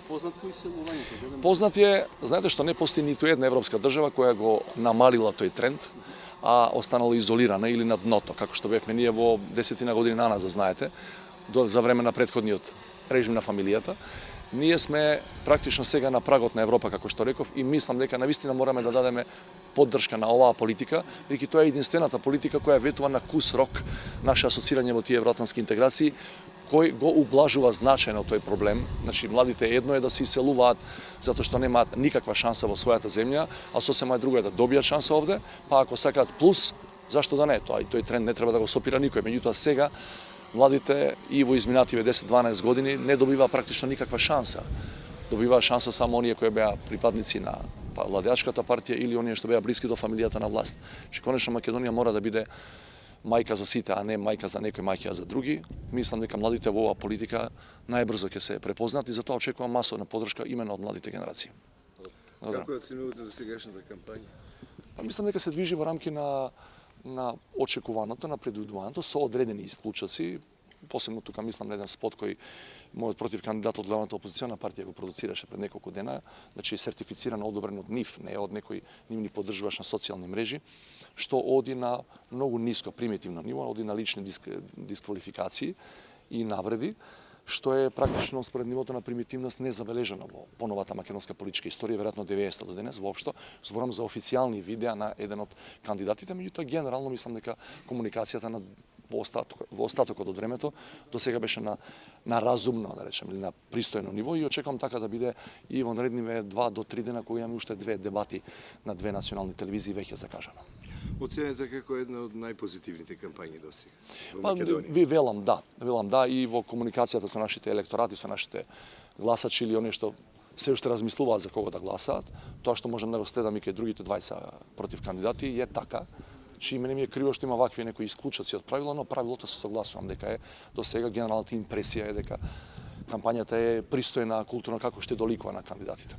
Познат по иселувањето? Познат е, знаете што, не постои ниту една европска држава која го намалила тој тренд, а останала изолирана или на дното, како што бевме ние во 10 години наназад, знаете, за време на претходниот режим на фамилијата. Ние сме практично сега на прагот на Европа, како што реков, и мислам дека навистина мораме да дадеме поддршка на оваа политика, бидејќи тоа е единствената политика која ветува на кус рок наше асоцирање во тие евроатлантски интеграции, кој го ублажува значајно тој проблем. Значи, младите едно е да се иселуваат затоа што немаат никаква шанса во својата земја, а сосема друго е да добијат шанса овде, па ако сакаат плюс, зашто да не? Тоа и тој тренд не треба да го сопира никој. Меѓутоа сега младите и во изминативе 10-12 години не добива практично никаква шанса. Добива шанса само оние кои беа припадници на владеачката партија или оние што беа блиски до фамилијата на власт. Че конечно Македонија мора да биде мајка за сите, а не мајка за некои, мајка за други. Мислам дека младите во оваа политика најбрзо ќе се препознат и затоа очекувам масовна поддршка именно од младите генерации. Како оценувате досегашната кампања? Мислам дека се движи во рамки на очекуваното, на предвидуваното, со одредени исклучоци. Посебно тука мислам на еден спот кој мојот против кандидат од главната опозициона партија го продуцираше пред неколку дена, значи сертифицирано, одобрен од нив, не од некој нивни поддржуваш на социјални мрежи, што оди на многу ниско, примитивно ниво, оди на лични дисквалификации и навреди, што е практично според нивото на примитивност незабележано во поновата македонска политичка историја, веројатно 90 до денес воопшто. Зборам за официјални видеа на еден од кандидатите, меѓутоа генерално мислам дека комуникацијата во остатокот од времето до сега беше на разумно, да речем, или на пристојно ниво и очекувам така да биде и во наредниве 2 до 3 дена кога имаме уште 2 дебати на 2 национални телевизии веќе закажано. Оценете како една од најпозитивните кампањи досега во Македонија? Ви велам да и во комуникацијата со нашите електорати, со нашите гласачи или оние што се уште размислуваат за кого да гласаат, тоа што можам да го следам и кај другите двајца против кандидати е така, че мене ми е криво што има вакви некои исклучоци од правила, но правилото се согласувам дека е до сега генералната импресија е дека кампањата е пристојна, културна, како што доликува на кандидатите.